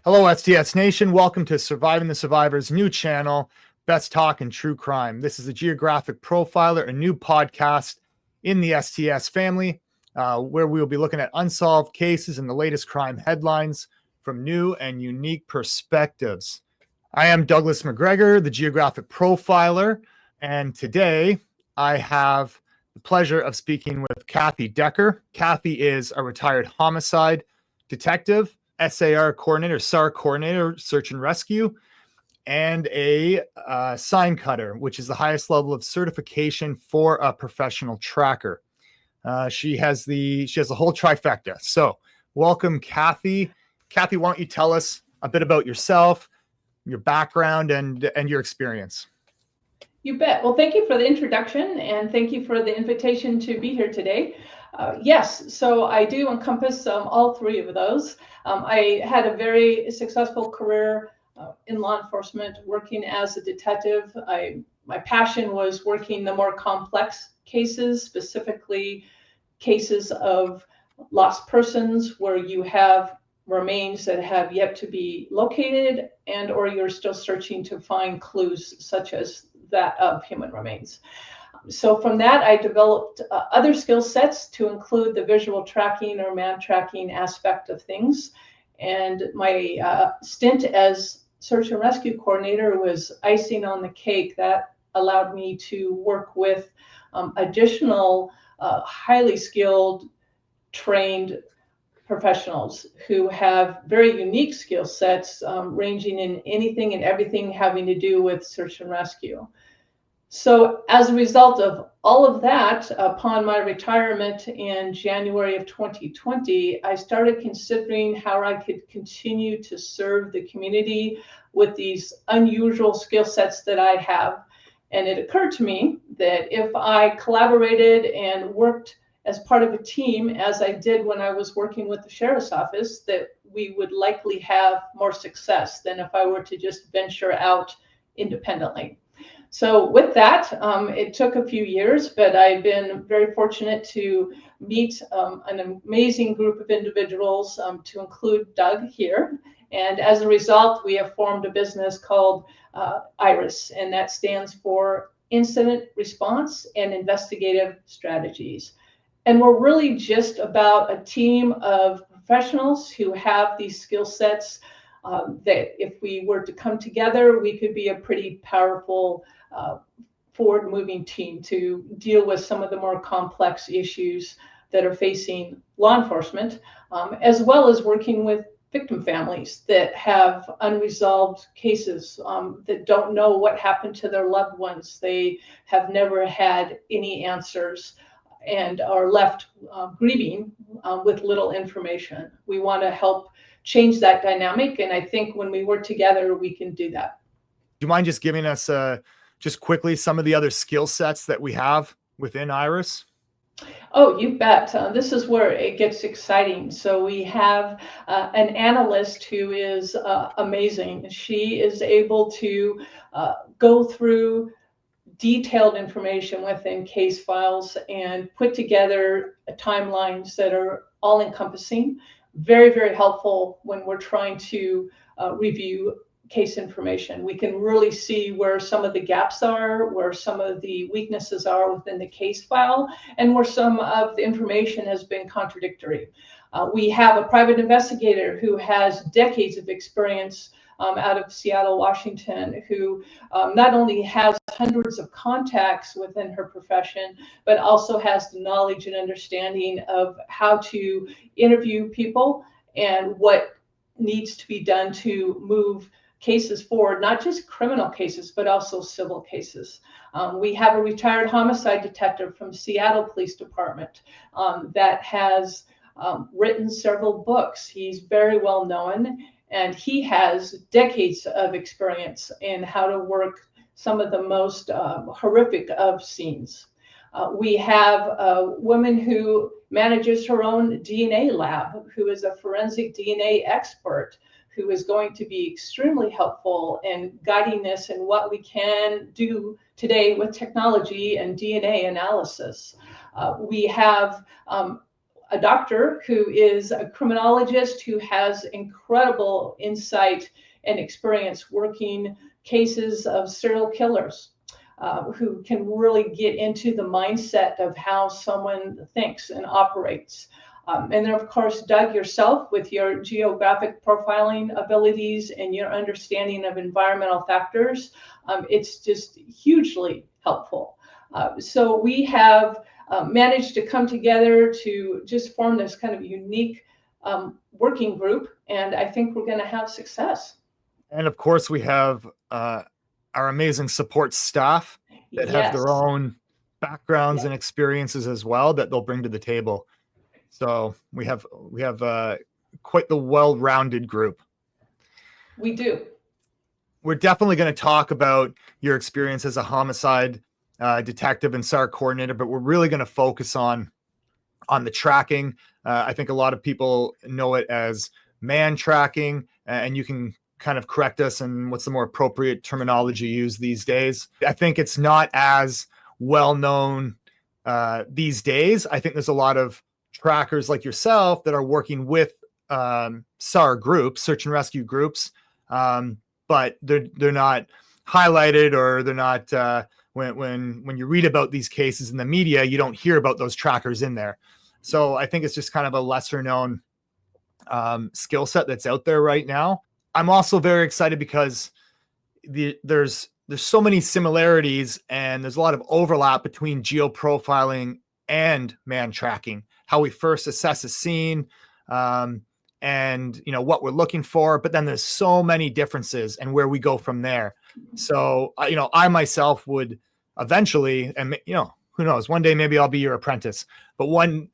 Hello, STS Nation. Welcome to Surviving the Survivor's new channel, Best Talk in True Crime. This is a Geographic Profiler, a new podcast in the STS family, where we will be looking at unsolved cases and the latest crime headlines from new and unique perspectives. I am Douglas McGregor, the Geographic Profiler, and today I have the pleasure of speaking with Kathy Decker. Kathy is a retired homicide detective, SAR coordinator, SAR coordinator, search and rescue, and a sign cutter, which is the highest level of certification for a professional tracker. She has the whole trifecta. So welcome, Kathy. Kathy, why don't you tell us a bit about yourself, your background, and your experience? You bet. Well, thank you for the introduction, and thank you for the invitation to be here today. Yes, so I do encompass all three of those. I had a very successful career in law enforcement, working as a detective. My passion was working the more complex cases, specifically cases of lost persons where you have remains that have yet to be located, and or you're still searching to find clues such as that of human remains. So from that, I developed other skill sets to include the visual tracking or Mantracking aspect of things. And my stint as search and rescue coordinator was icing on the cake that allowed me to work with additional highly skilled, trained professionals who have very unique skill sets, ranging in anything and everything having to do with search and rescue. So as a result of all of that, upon my retirement in January of 2020, I started considering how I could continue to serve the community with these unusual skill sets that I have. And it occurred to me that if I collaborated and worked as part of a team, as I did when I was working with the sheriff's office, that we would likely have more success than if I were to just venture out independently. So with that, it took a few years, but I've been very fortunate to meet an amazing group of individuals, to include Doug here. And as a result, we have formed a business called IRIS, and that stands for Incident Response and Investigative Strategies. And we're really just about a team of professionals who have these skill sets that if we were to come together, we could be a pretty powerful forward-moving team to deal with some of the more complex issues that are facing law enforcement, as well as working with victim families that have unresolved cases, that don't know what happened to their loved ones. They have never had any answers and are left grieving with little information. We want to help change that dynamic, and I think when we work together, we can do that. Do you mind just giving us just quickly some of the other skill sets that we have within IRIS? Oh, you bet. This is where it gets exciting. So we have an analyst who is amazing. She is able to go through detailed information within case files and put together timelines that are all encompassing. Very, very helpful when we're trying to review case information. We can really see where some of the gaps are, where some of the weaknesses are within the case file, and where some of the information has been contradictory. We have a private investigator who has decades of experience out of Seattle, Washington, who not only has hundreds of contacts within her profession, but also has the knowledge and understanding of how to interview people and what needs to be done to move cases forward, not just criminal cases, but also civil cases. We have a retired homicide detective from Seattle Police Department that has written several books. He's very well known, and he has decades of experience in how to work some of the most horrific of scenes. We have a woman who manages her own DNA lab, who is a forensic DNA expert, who is going to be extremely helpful in guiding us in what we can do today with technology and DNA analysis. We have a doctor who is a criminologist who has incredible insight and experience working cases of serial killers. Who can really get into the mindset of how someone thinks and operates. And then, of course, Doug, yourself with your geographic profiling abilities and your understanding of environmental factors, it's just hugely helpful. So we have managed to come together to just form this kind of unique working group, and I think we're going to have success. And of course, we have our amazing support staff that have their own backgrounds and experiences as well that they'll bring to the table. So we have quite the well-rounded group. We do. We're definitely going to talk about your experience as a homicide detective and SAR coordinator, but we're really going to focus on the tracking. I think a lot of people know it as Mantracking, and you can kind of correct us and what's the more appropriate terminology used these days. I think it's not as well known these days. I think there's a lot of trackers like yourself that are working with SAR groups, search and rescue groups, but they're not highlighted, or they're not when you read about these cases in the media, you don't hear about those trackers in there. So I think it's just kind of a lesser known skill set that's out there right now. I'm also very excited because there's so many similarities and there's a lot of overlap between geoprofiling and Mantracking, how we first assess a scene, and what we're looking for, but then there's so many differences and where we go from there. So I myself would eventually, and who knows, one day maybe I'll be your apprentice, but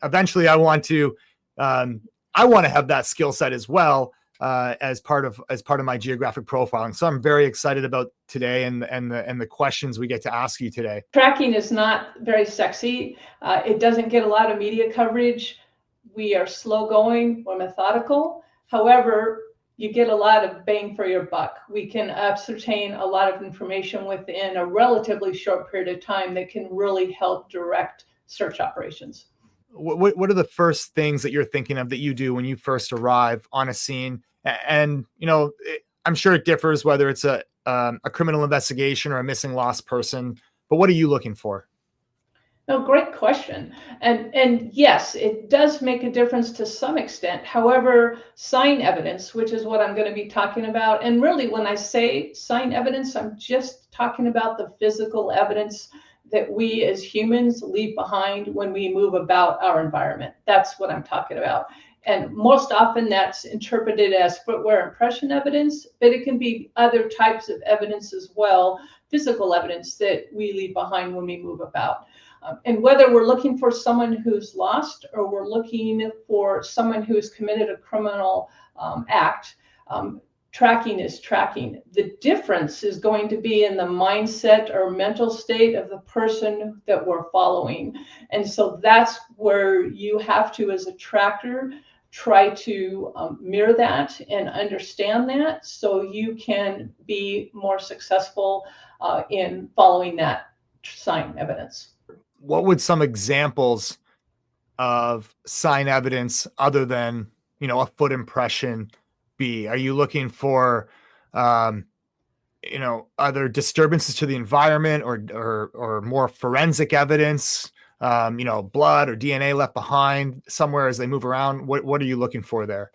eventually I want to have that skill set as well, as part of my geographic profiling. So I'm very excited about today and the questions we get to ask you today. Tracking is not very sexy. It doesn't get a lot of media coverage. We are slow going, we're methodical. However, you get a lot of bang for your buck. We can ascertain a lot of information within a relatively short period of time that can really help direct search operations. What are the first things that you're thinking of that you do when you first arrive on a scene? And I'm sure it differs whether it's a criminal investigation or a missing lost person, but what are you looking for? No, great question. And yes, it does make a difference to some extent. However, sign evidence, which is what I'm going to be talking about, and really when I say sign evidence, I'm just talking about the physical evidence that we as humans leave behind when we move about our environment. That's what I'm talking about. And most often that's interpreted as footwear impression evidence, but it can be other types of evidence as well, physical evidence that we leave behind when we move about. And whether we're looking for someone who's lost or we're looking for someone who's committed a criminal act, tracking is tracking. The difference is going to be in the mindset or mental state of the person that we're following. And so that's where you have to, as a tracker, try to mirror that and understand that so you can be more successful in following that sign evidence. What would some examples of sign evidence other than, a foot impression be? Are you looking for, other disturbances to the environment or more forensic evidence, blood or DNA left behind somewhere as they move around? What are you looking for there?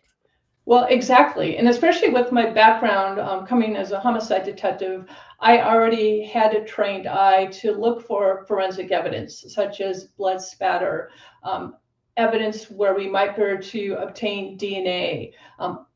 Well, exactly. And especially with my background coming as a homicide detective, I already had a trained eye to look for forensic evidence, such as blood spatter, evidence where we might be able to obtain DNA,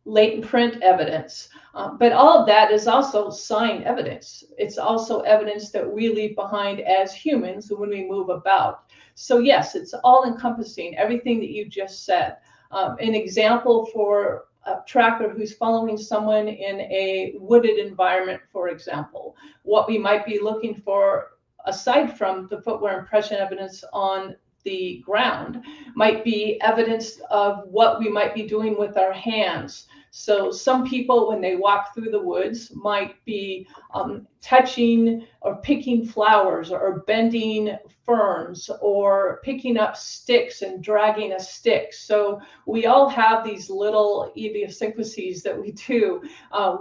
latent print evidence. But all of that is also sign evidence. It's also evidence that we leave behind as humans when we move about. So yes, it's all encompassing, everything that you just said. An example for a tracker who's following someone in a wooded environment, for example, what we might be looking for, aside from the footwear impression evidence on the ground, might be evidence of what we might be doing with our hands. So some people, when they walk through the woods, might be touching or picking flowers or bending ferns or picking up sticks and dragging a stick. So we all have these little idiosyncrasies that we do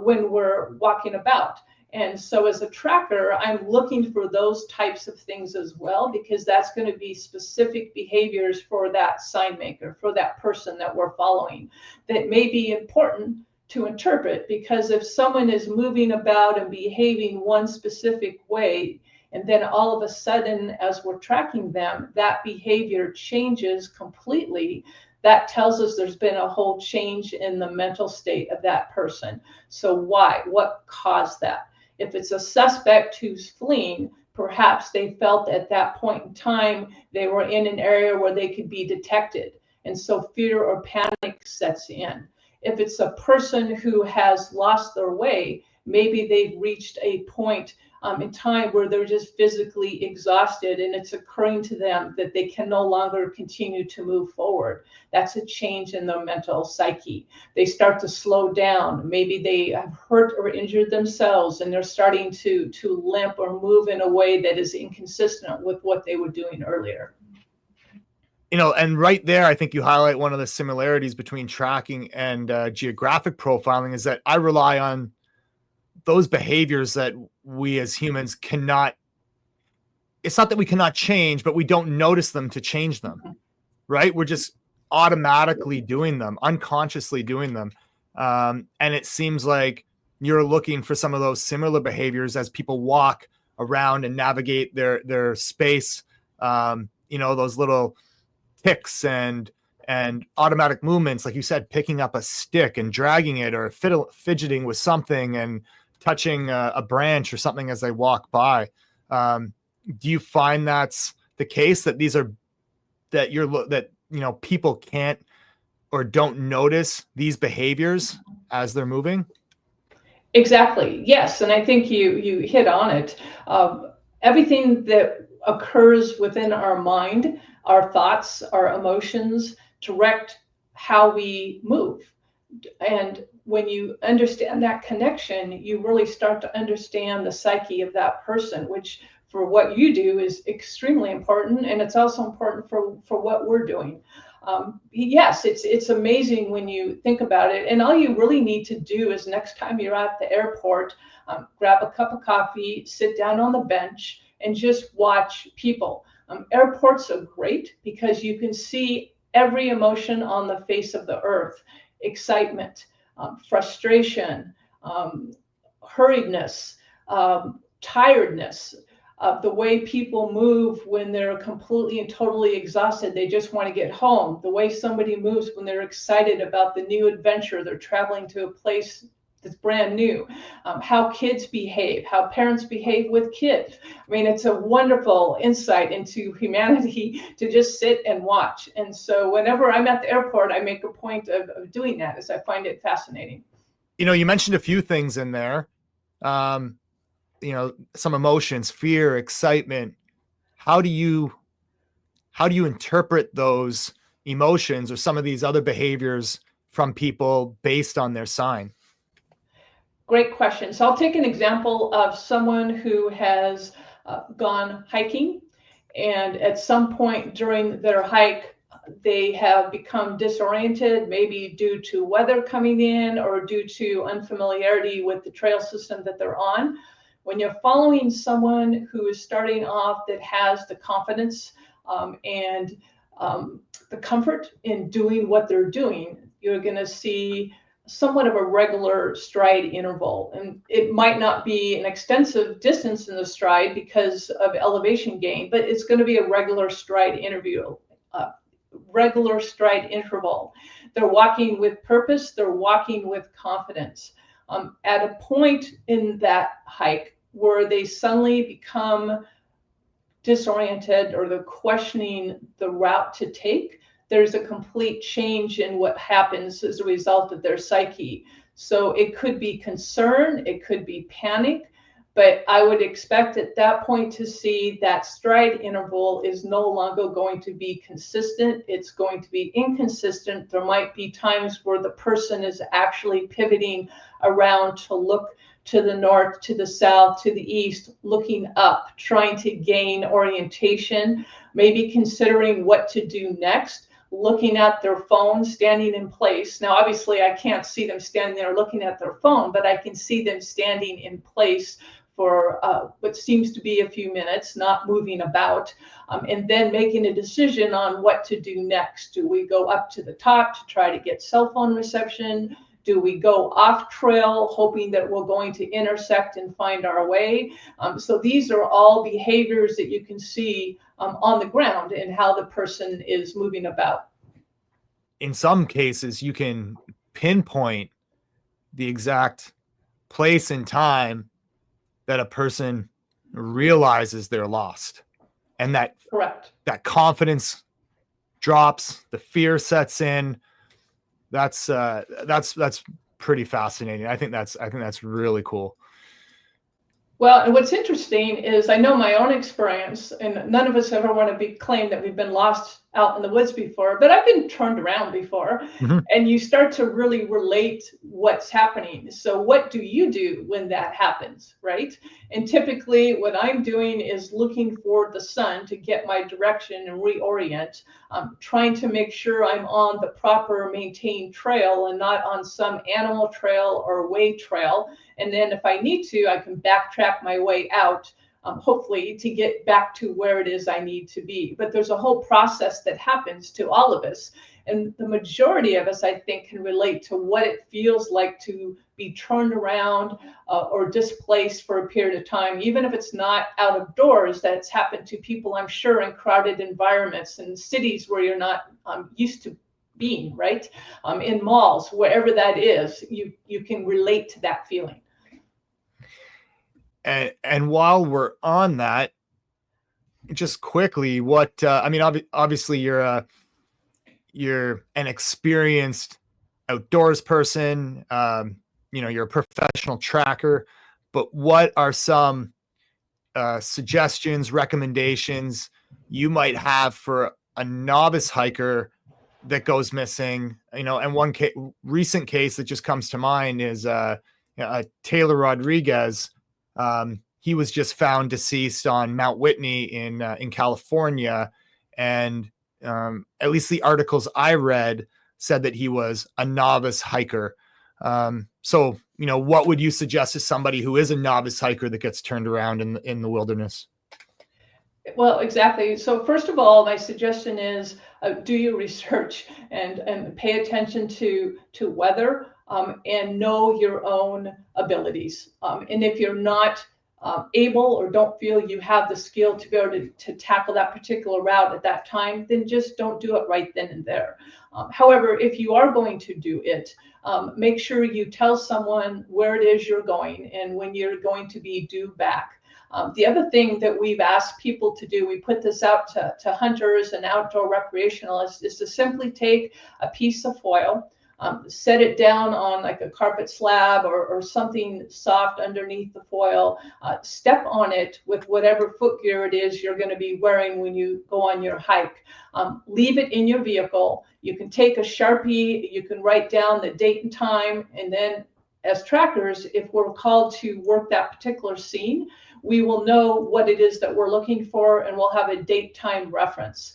when we're walking about. And so as a tracker, I'm looking for those types of things as well, because that's going to be specific behaviors for that sign maker, for that person that we're following, that may be important to interpret. Because if someone is moving about and behaving one specific way, and then all of a sudden, as we're tracking them, that behavior changes completely, that tells us there's been a whole change in the mental state of that person. So why? What caused that? If it's a suspect who's fleeing, perhaps they felt at that point in time they were in an area where they could be detected, and so fear or panic sets in. If it's a person who has lost their way, maybe they've reached a point in time where they're just physically exhausted, and it's occurring to them that they can no longer continue to move forward. That's a change in their mental psyche. They start to slow down. Maybe they have hurt or injured themselves, and they're starting to limp or move in a way that is inconsistent with what they were doing earlier. And right there, I think you highlight one of the similarities between tracking and geographic profiling, is that I rely on those behaviors that we as humans cannot, it's not that we cannot change, but we don't notice them to change them, right? We're just automatically doing them, unconsciously doing them. And it seems like you're looking for some of those similar behaviors as people walk around and navigate their space. Those little ticks and automatic movements, like you said, picking up a stick and dragging it, or fidgeting with something and touching a branch or something as they walk by. Do you find that's the case, that these are, that people can't or don't notice these behaviors as they're moving? Exactly. Yes. And I think you hit on it. Everything that occurs within our mind, our thoughts, our emotions, direct how we move. And when you understand that connection, you really start to understand the psyche of that person, which for what you do is extremely important. And it's also important for what we're doing. Yes, it's amazing when you think about it. And all you really need to do is, next time you're at the airport, grab a cup of coffee, sit down on the bench, and just watch people. Airports are great because you can see every emotion on the face of the earth: excitement, frustration, hurriedness, tiredness. The way people move when they're completely and totally exhausted, they just want to get home. The way somebody moves when they're excited about the new adventure, they're traveling to a place that's brand new. How kids behave, how parents behave with kids. I mean, it's a wonderful insight into humanity to just sit and watch. And so whenever I'm at the airport, I make a point of doing that, as I find it fascinating. You mentioned a few things in there. Some emotions, fear, excitement. How do you interpret those emotions or some of these other behaviors from people based on their sign? Great question. So I'll take an example of someone who has gone hiking, and at some point during their hike, they have become disoriented, maybe due to weather coming in or due to unfamiliarity with the trail system that they're on. When you're following someone who is starting off, that has the confidence and the comfort in doing what they're doing, you're going to see somewhat of a regular stride interval. And it might not be an extensive distance in the stride because of elevation gain, but it's going to be a regular stride regular stride interval. They're walking with purpose. They're walking with confidence. At a point in that hike where they suddenly become disoriented or they're questioning the route to take, there's a complete change in what happens as a result of their psyche. So it could be concern, it could be panic, but I would expect at that point to see that stride interval is no longer going to be consistent. It's going to be inconsistent. There might be times where the person is actually pivoting around to look to the north, to the south, to the east, looking up, trying to gain orientation, maybe considering what to do next, looking at their phone, standing in place. Now, obviously, I can't see them standing there looking at their phone, but I can see them standing in place for what seems to be a few minutes, not moving about, and then making a decision on what to do next. Do we go up to the top to try to get cell phone reception? Do we go off trail, hoping that we're going to intersect and find our way? So these are all behaviors that you can see on the ground and how the person is moving about. In some cases, you can pinpoint the exact place and time that a person realizes they're lost, and that Correct. That confidence drops, the fear sets in. That's pretty fascinating. I think that's really cool. Well, and what's interesting is I know my own experience, and none of us ever want to claim that we've been lost out in the woods before, but I've been turned around before. Mm-hmm. And you start to really relate what's happening. So what do you do when that happens, right? And typically what I'm doing is looking for the sun to get my direction and reorient, trying to make sure I'm on the proper maintained trail and not on some animal trail or way trail. And then if I need to, I can backtrack my way out, hopefully to get back to where it is I need to be. But there's a whole process that happens to all of us. And the majority of us, I think, can relate to what it feels like to be turned around or displaced for a period of time, even if it's not out of doors. That's happened to people, I'm sure, in crowded environments and cities where you're not used to being, right? In malls, wherever that is, you can relate to that feeling. And while we're on that, just quickly, what I mean, obviously you're an experienced outdoors person. You're a professional tracker, but what are some suggestions, recommendations you might have for a novice hiker that goes missing? And one recent case that just comes to mind is Taylor Rodriguez. He was just found deceased on Mount Whitney in California, and at least the articles I read said that he was a novice hiker. So what would you suggest to somebody who is a novice hiker that gets turned around in the wilderness? Well, exactly. So first of all, my suggestion is do your research and pay attention to weather and know your own abilities. And if you're not able or don't feel you have the skill to go to tackle that particular route at that time, then just don't do it right then and there. However, if you are going to do it, make sure you tell someone where it is you're going and when you're going to be due back. The other thing that we've asked people to do, we put this out to hunters and outdoor recreationalists, is to simply take a piece of foil, set it down on like a carpet slab or something soft underneath the foil, step on it with whatever foot gear it is you're going to be wearing when you go on your hike. Leave it in your vehicle. You can take a Sharpie, you can write down the date and time, and then as trackers, if we're called to work that particular scene, we will know what it is that we're looking for, and we'll have a date time reference.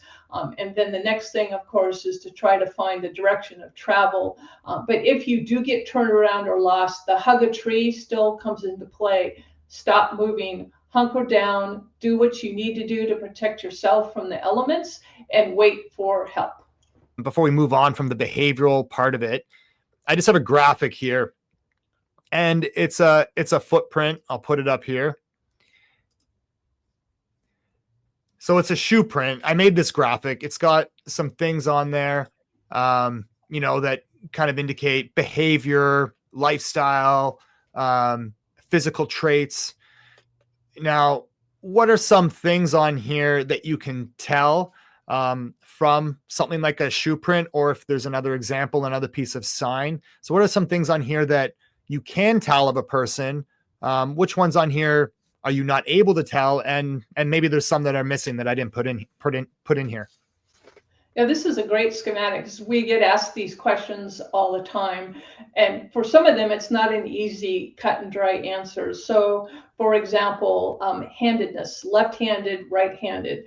And then the next thing, of course, is to try to find the direction of travel. But if you do get turned around or lost, the hug a tree still comes into play. Stop moving, hunker down, do what you need to do to protect yourself from the elements, and wait for help. Before we move on from the behavioral part of it, I just have a graphic here, and it's a footprint. I'll put it up here. So it's a shoe print. I made this graphic. It's got some things on there, that kind of indicate behavior, lifestyle, physical traits. Now, what are some things on here that you can tell from something like a shoe print, or if there's another example, another piece of sign? So what are some things on here that you can tell of a person? Which ones on here are you not able to tell? And maybe there's some that are missing that I didn't put in here. Yeah, this is a great schematic because we get asked these questions all the time. And for some of them, it's not an easy cut and dry answer. So, for example, handedness, left-handed, right-handed.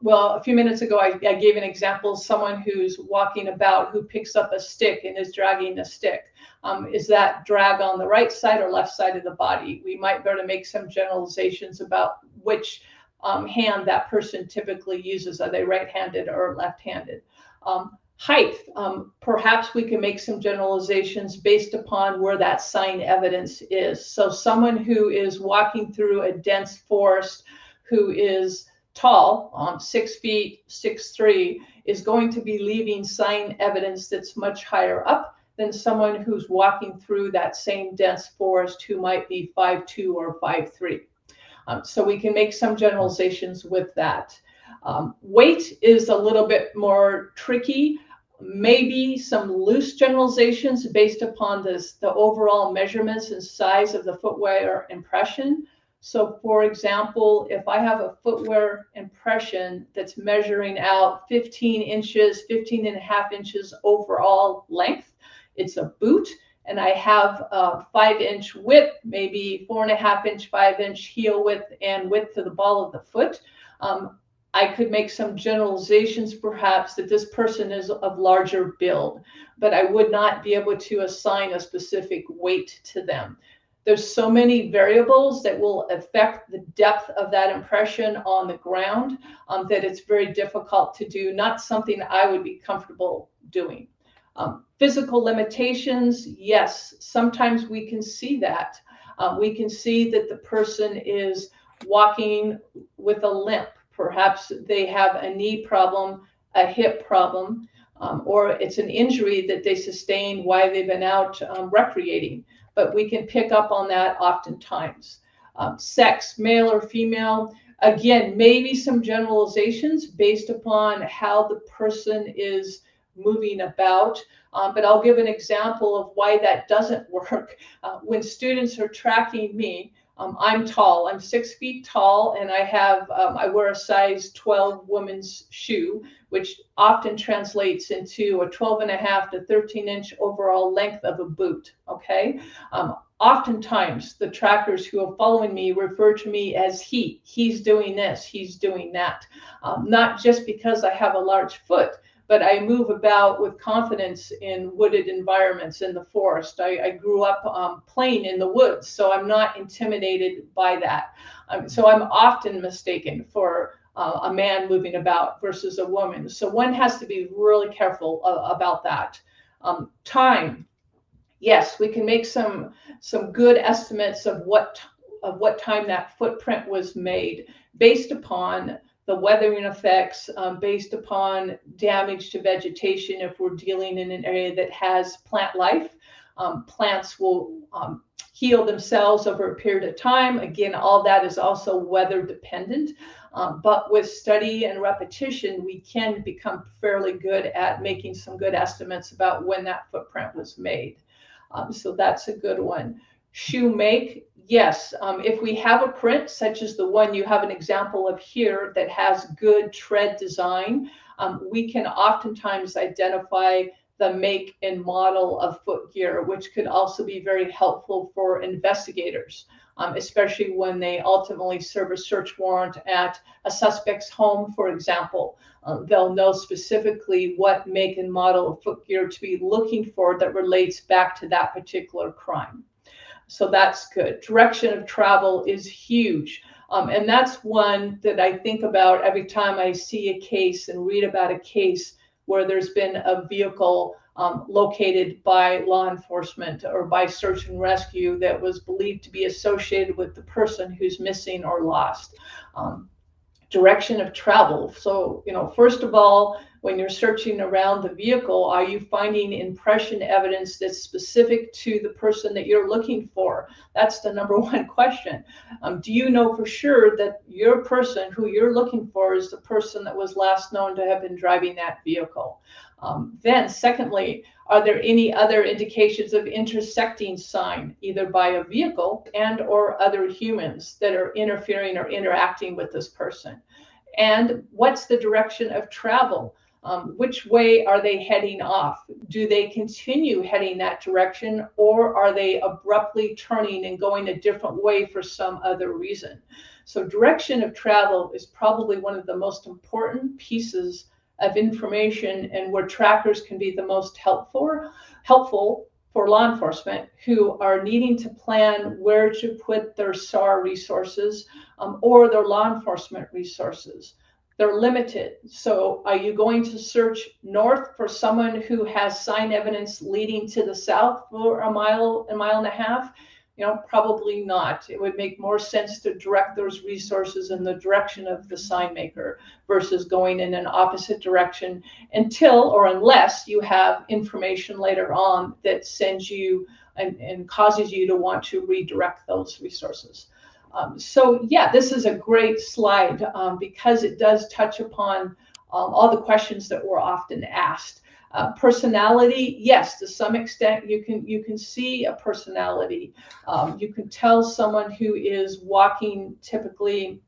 Well, a few minutes ago, I gave an example of someone who's walking about who picks up a stick and is dragging a stick. Is that drag on the right side or left side of the body? We might better make some generalizations about which hand that person typically uses. Are they right-handed or left-handed? Height, perhaps we can make some generalizations based upon where that sign evidence is. So someone who is walking through a dense forest who is tall, 6 feet, 6'3", is going to be leaving sign evidence that's much higher up than someone who's walking through that same dense forest who might be 5'2" or 5'3". So we can make some generalizations with that. Weight is a little bit more tricky. Maybe some loose generalizations based upon the overall measurements and size of the footwear impression. So for example, if I have a footwear impression that's measuring out 15 inches, 15 and a half inches overall length, it's a boot. And I have a 5-inch width, maybe 4.5-inch, 5-inch heel width and width to the ball of the foot. I could make some generalizations perhaps that this person is of larger build, but I would not be able to assign a specific weight to them. There's so many variables that will affect the depth of that impression on the ground that it's very difficult to do, not something I would be comfortable doing. Physical limitations, yes, sometimes we can see that. We can see that the person is walking with a limp. Perhaps they have a knee problem, a hip problem, or it's an injury that they sustained while they've been out recreating. But we can pick up on that oftentimes. Sex, male or female, again, maybe some generalizations based upon how the person is moving about. But I'll give an example of why that doesn't work. When students are tracking me, I'm tall. I'm 6 feet tall, and I wear a size 12 women's shoe, which often translates into a 12.5 to 13-inch overall length of a boot. Okay. Oftentimes, the trackers who are following me refer to me as he. He's doing this. He's doing that. Not just because I have a large foot, but I move about with confidence in wooded environments in the forest. I grew up playing in the woods, so I'm not intimidated by that. So I'm often mistaken for a man moving about versus a woman. So one has to be really careful about that. Time, yes, we can make some good estimates of what time that footprint was made based upon the weathering effects, based upon damage to vegetation. If we're dealing in an area that has plant life, plants will heal themselves over a period of time. Again, all that is also weather dependent. But with study and repetition, we can become fairly good at making some good estimates about when that footprint was made. So that's a good one. Shoe make, yes. If we have a print such as the one you have an example of here that has good tread design, we can oftentimes identify the make and model of foot gear, which could also be very helpful for investigators, especially when they ultimately serve a search warrant at a suspect's home, for example. They'll know specifically what make and model of foot gear to be looking for that relates back to that particular crime. So that's good. Direction of travel is huge. And that's one that I think about every time I see a case and read about a case where there's been a vehicle located by law enforcement or by search and rescue that was believed to be associated with the person who's missing or lost. Direction of travel. So, first of all, when you're searching around the vehicle, are you finding impression evidence that's specific to the person that you're looking for? That's the number one question. Do you know for sure that your person who you're looking for is the person that was last known to have been driving that vehicle? Then secondly, are there any other indications of intersecting sign, either by a vehicle and or other humans that are interfering or interacting with this person? And what's the direction of travel? Which way are they heading off? Do they continue heading that direction, or are they abruptly turning and going a different way for some other reason? So direction of travel is probably one of the most important pieces of information, and where trackers can be the most helpful for law enforcement who are needing to plan where to put their SAR resources or their law enforcement resources. They're limited. So are you going to search north for someone who has sign evidence leading to the south for a mile and a half? Probably not. It would make more sense to direct those resources in the direction of the sign maker versus going in an opposite direction until or unless you have information later on that sends you and causes you to want to redirect those resources. So yeah, this is a great slide because it does touch upon all the questions that were often asked. Personality, yes, to some extent you can see a personality. You can tell someone who is walking typically,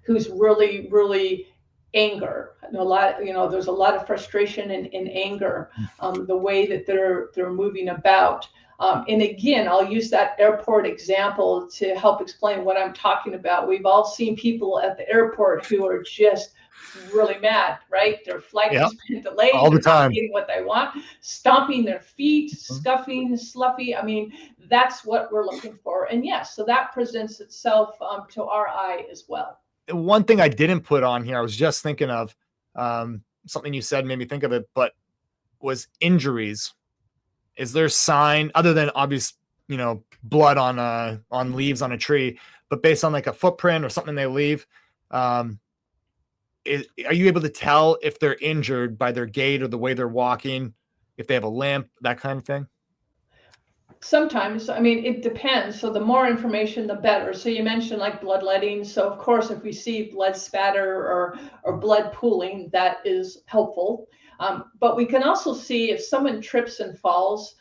who's really anger. There's a lot of frustration and anger, the way that they're moving about. And again, I'll use that airport example to help explain what I'm talking about. We've all seen people at the airport who are just really mad, right? Their flight has been delayed. All the time. Not getting what they want, stomping their feet, scuffing, sluffy. I mean, that's what we're looking for. And yes, so that presents itself to our eye as well. One thing I didn't put on here, I was just thinking of something you said made me think of it, but was injuries. Is there a sign other than obvious, blood on leaves on a tree, but based on like a footprint or something they leave? Are you able to tell if they're injured by their gait or the way they're walking, if they have a limp, that kind of thing? Sometimes, I mean, it depends. So the more information, the better. So you mentioned like bloodletting. So of course, if we see blood spatter or blood pooling, that is helpful. But we can also see if someone trips and falls,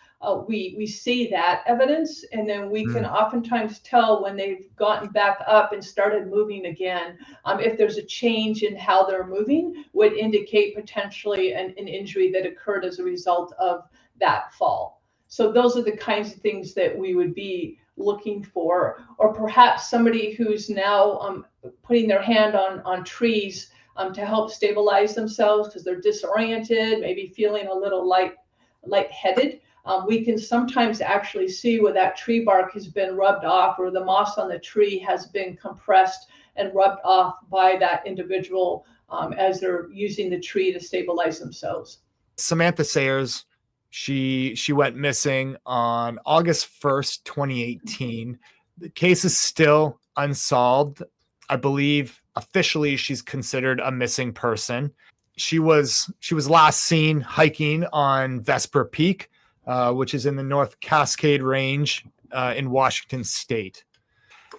we see that evidence, and then we can oftentimes tell when they've gotten back up and started moving again. If there's a change in how they're moving, would indicate potentially an injury that occurred as a result of that fall. So those are the kinds of things that we would be looking for. Or perhaps somebody who's now putting their hand on trees to help stabilize themselves because they're disoriented, maybe feeling a little lightheaded. We can sometimes actually see where that tree bark has been rubbed off, or the moss on the tree has been compressed and rubbed off by that individual as they're using the tree to stabilize themselves. Samantha Sayers, she went missing on August 1st, 2018. The case is still unsolved. I believe officially she's considered a missing person. She was last seen hiking on Vesper Peak, which is in the North Cascade Range in Washington State.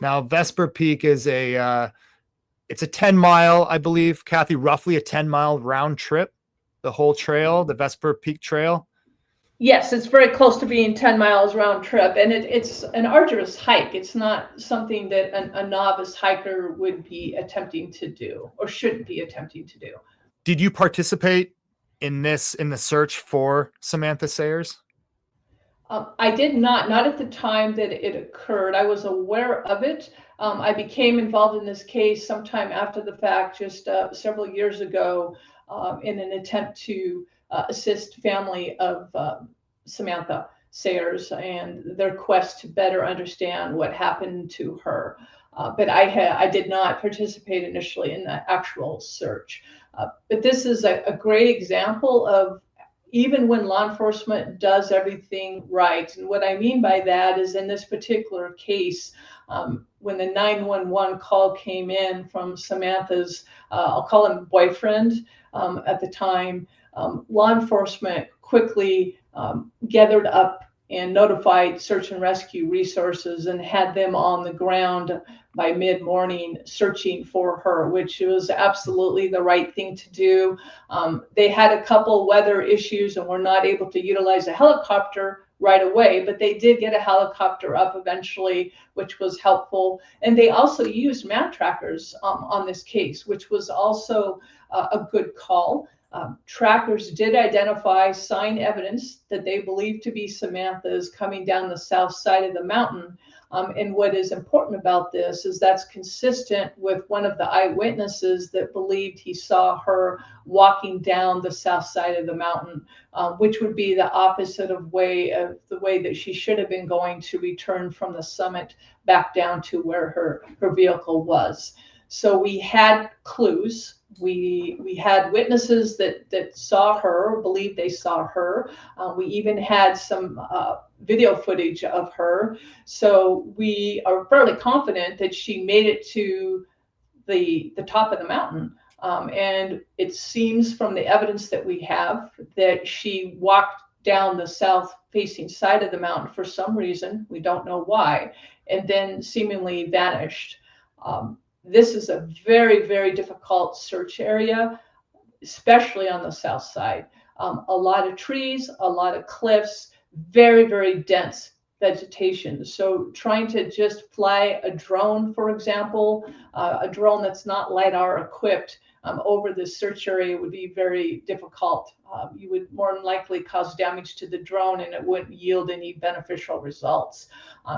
Now, Vesper Peak is it's a 10-mile, I believe, Kathy, roughly a 10-mile round trip, the whole trail, the Vesper Peak Trail. Yes, it's very close to being 10 miles round trip, and it's an arduous hike. It's not something that a novice hiker would be attempting to do or should be attempting to do. Did you participate in the search for Samantha Sayers? I did not at the time that it occurred. I was aware of it. I became involved in this case sometime after the fact, just several years ago, in an attempt to assist family of Samantha Sayers and their quest to better understand what happened to her. But I did not participate initially in the actual search. But this is a great example of even when law enforcement does everything right. And what I mean by that is in this particular case, when the 911 call came in from Samantha's, I'll call him boyfriend at the time, law enforcement quickly gathered up and notified search and rescue resources and had them on the ground by mid-morning searching for her, which was absolutely the right thing to do. They had a couple weather issues and were not able to utilize a helicopter right away, but they did get a helicopter up eventually, which was helpful. And they also used Mantrackers on this case, which was also a good call. Trackers did identify sign evidence that they believed to be Samantha's coming down the south side of the mountain. And what is important about this is that's consistent with one of the eyewitnesses that believed he saw her walking down the south side of the mountain, which would be the opposite of the way that she should have been going to return from the summit back down to where her vehicle was. So we had clues. We had witnesses that saw her, believed they saw her. We even had some video footage of her. So we are fairly confident that she made it to the top of the mountain. And it seems from the evidence that we have that she walked down the south facing side of the mountain for some reason, we don't know why, and then seemingly vanished. This is a very, very difficult search area, especially on the south side. A lot of trees, a lot of cliffs, very, very dense vegetation. So trying to just fly a drone, for example, a drone that's not LiDAR equipped over the search area would be very difficult. You would more than likely cause damage to the drone and it wouldn't yield any beneficial results.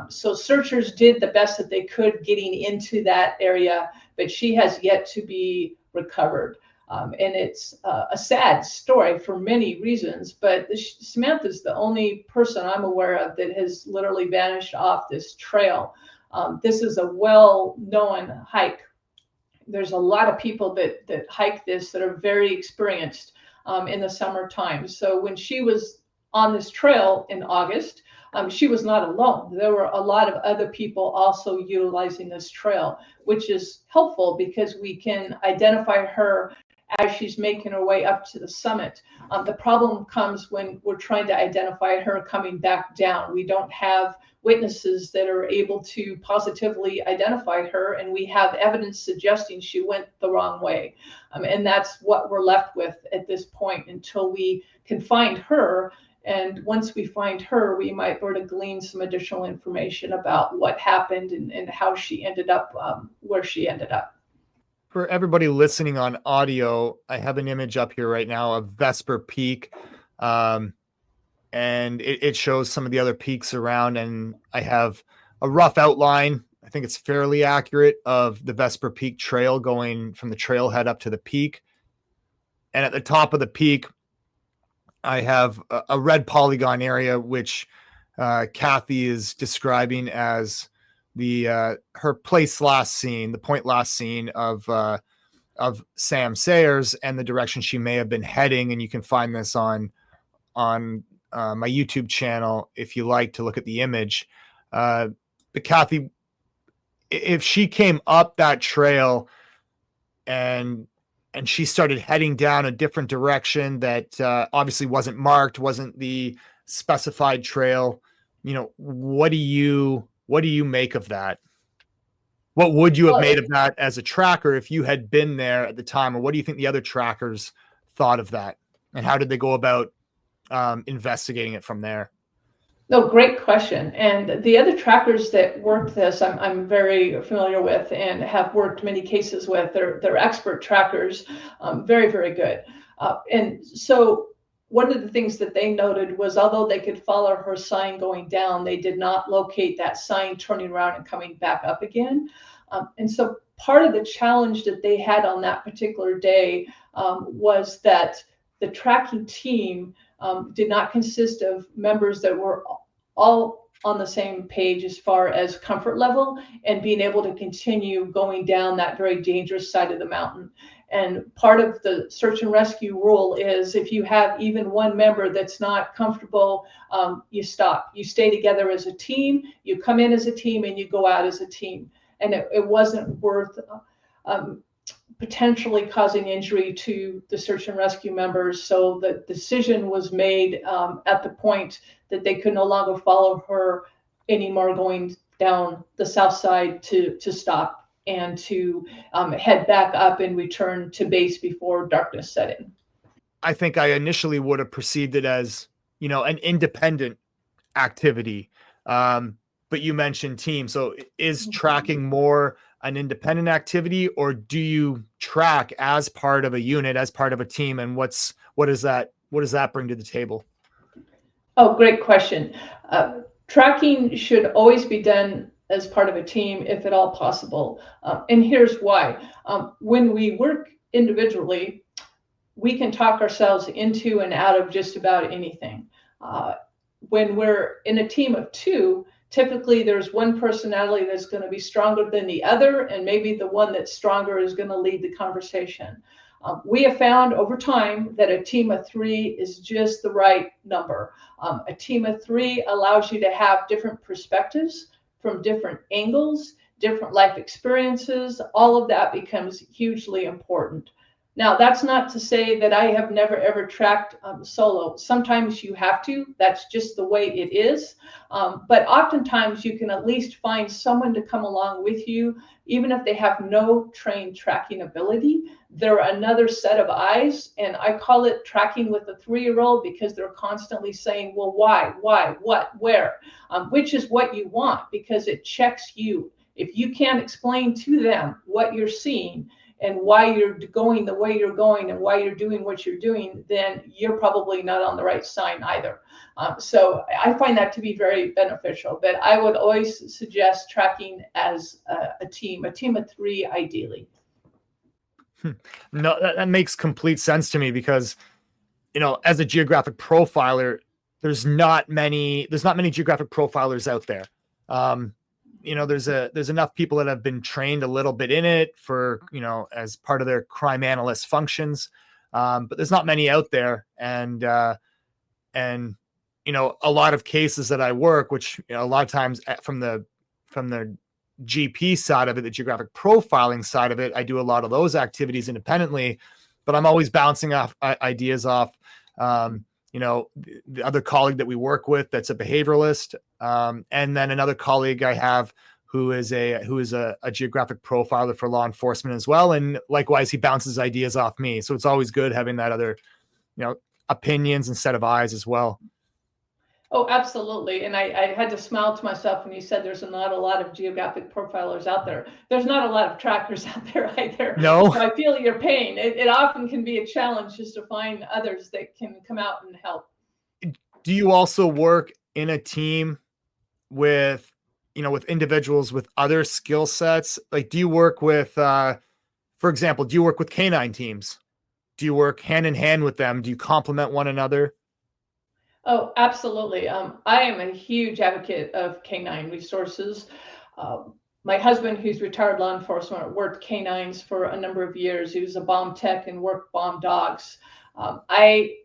So searchers did the best that they could getting into that area, but she has yet to be recovered. And it's a sad story for many reasons, but Samantha's the only person I'm aware of that has literally vanished off this trail. This is a well-known hike. There's a lot of people that hike this that are very experienced in the summertime. So when she was on this trail in August, she was not alone. There were a lot of other people also utilizing this trail, which is helpful because we can identify her as she's making her way up to the summit. The problem comes when we're trying to identify her coming back down. We don't have witnesses that are able to positively identify her, and we have evidence suggesting she went the wrong way. And that's what we're left with at this point until we can find her. And once we find her, we might be able to glean some additional information about what happened and how she ended up where she ended up. For everybody listening on audio, I have an image up here right now of Vesper Peak. And it shows some of the other peaks around, and I have a rough outline. I think it's fairly accurate of the Vesper Peak trail going from the trailhead up to the peak. And at the top of the peak, I have a red polygon area, which Kathy is describing as her place last seen, the point last seen of Sam Sayers and the direction she may have been heading. And you can find this on my YouTube channel if you like to look at the image. But Kathy, if she came up that trail and she started heading down a different direction that obviously wasn't marked, wasn't the specified trail, what do you make of that? What would you have made of that as a tracker if you had been there at the time? Or what do you think the other trackers thought of that? And how did they go about investigating it from there? No, great question. And the other trackers that work this, I'm very familiar with and have worked many cases with. They're expert trackers, very, very good. And so one of the things that they noted was although they could follow her sign going down, they did not locate that sign turning around and coming back up again. And so part of the challenge that they had on that particular day was that the tracking team did not consist of members that were all on the same page as far as comfort level and being able to continue going down that very dangerous side of the mountain. And part of the search and rescue rule is if you have even one member that's not comfortable, you stop. You stay together as a team, you come in as a team, and you go out as a team. And it wasn't worth potentially causing injury to the search and rescue members. So the decision was made at the point that they could no longer follow her anymore going down the south side to stop and to head back up and return to base before darkness set in. I think I initially would have perceived it as, an independent activity. But you mentioned team. So is tracking more an independent activity, or do you track as part of a unit, as part of a team? And what does that bring to the table? Oh, great question. Tracking should always be done as part of a team, if at all possible. And here's why. When we work individually, we can talk ourselves into and out of just about anything. When we're in a team of two, typically there's one personality that's going to be stronger than the other, and maybe the one that's stronger is going to lead the conversation. We have found over time that a team of three is just the right number. A team of three allows you to have different perspectives from different angles, different life experiences. All of that becomes hugely important. Now, that's not to say that I have never, ever tracked solo. Sometimes you have to. That's just the way it is. But oftentimes you can at least find someone to come along with you, even if they have no trained tracking ability. They're another set of eyes. And I call it tracking with a 3-year-old because they're constantly saying, well, why, what, where, which is what you want, because it checks you. If you can't explain to them what you're seeing, and why you're going the way you're going and why you're doing what you're doing, then you're probably not on the right sign either. So I find that to be very beneficial, but I would always suggest tracking as a team of 3, ideally. No, that makes complete sense to me because, as a geographic profiler, there's not many geographic profilers out there. There's enough people that have been trained a little bit in it for, as part of their crime analyst functions. But there's not many out there. And a lot of cases that I work, which, a lot of times from the GP side of it, the geographic profiling side of it, I do a lot of those activities independently, but I'm always bouncing off ideas off, the other colleague that we work with that's a behavioralist, and then another colleague I have who is a geographic profiler for law enforcement as well, and likewise he bounces ideas off me. So it's always good having that other, opinions and set of eyes as well. Oh, absolutely. And I had to smile to myself when you said there's not a lot of geographic profilers out there. There's not a lot of trackers out there either. No. So I feel your pain. It often can be a challenge just to find others that can come out and help. Do you also work in a team with, with individuals with other skill sets? Like, do you work with, for example, do you work with canine teams? Do you work hand in hand with them? Do you complement one another? Oh, absolutely. I am a huge advocate of canine resources. My husband, who's retired law enforcement, worked canines for a number of years. He was a bomb tech and worked bomb dogs. I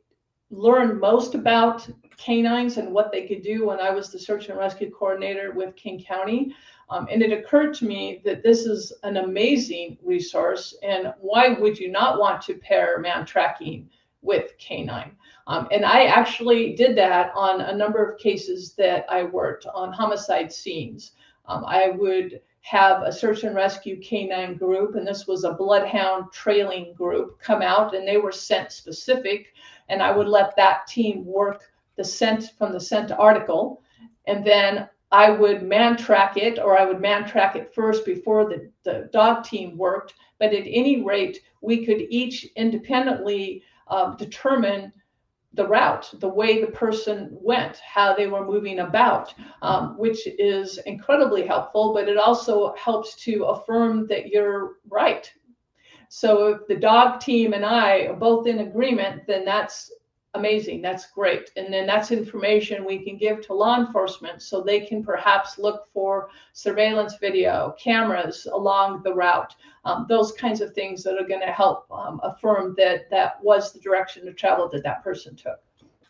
learned most about canines and what they could do when I was the search and rescue coordinator with King County. And it occurred to me that this is an amazing resource. And why would you not want to pair Mantracking with canine? And I actually did that on a number of cases that I worked on homicide scenes. I would have a search and rescue canine group, and this was a bloodhound trailing group, come out, and they were scent specific, and I would let that team work the scent from the scent article, and then I would man-track it, or I would man-track it first before the dog team worked. But at any rate, we could each independently determine the route, the way the person went, how they were moving about, which is incredibly helpful, but it also helps to affirm that you're right. So if the dog team and I are both in agreement, then that's amazing. That's great. And then that's information we can give to law enforcement so they can perhaps look for surveillance video, cameras along the route, those kinds of things that are going to help affirm that that was the direction of travel that that person took.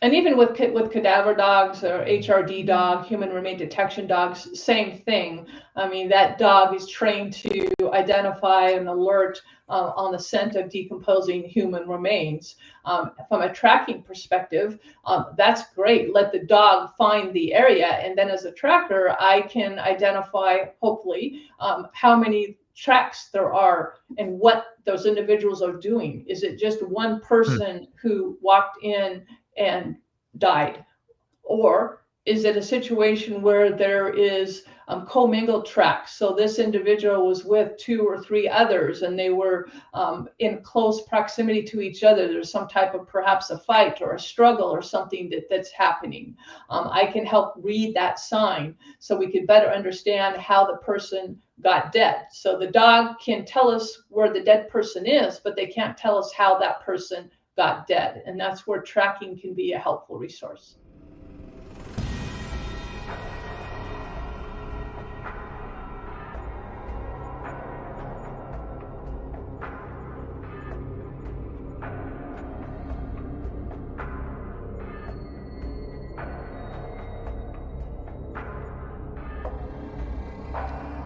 And even with cadaver dogs or HRD dog, human remain detection dogs, same thing. I mean, that dog is trained to identify and alert on the scent of decomposing human remains. From a tracking perspective, that's great. Let the dog find the area. And then as a tracker, I can identify, hopefully, how many tracks there are and what those individuals are doing. Is it just one person who walked in and died? Or is it a situation where there is commingled tracks? So this individual was with 2 or 3 others and they were in close proximity to each other. There's some type of perhaps a fight or a struggle or something that's happening. I can help read that sign so we can better understand how the person got dead. So the dog can tell us where the dead person is, but they can't tell us how that person got dead. And that's where tracking can be a helpful resource.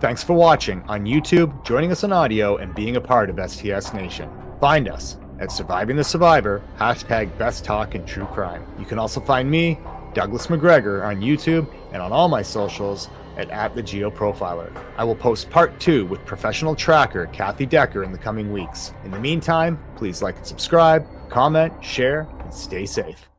Thanks for watching on YouTube, joining us on audio, and being a part of STS Nation. Find us at Surviving the Survivor, #Best Talk in True Crime. You can also find me, Douglas McGregor, on YouTube and on all my socials at the Geo Profiler. I will post part 2 with professional tracker Kathy Decker in the coming weeks. In the meantime, please like and subscribe, comment, share, and stay safe.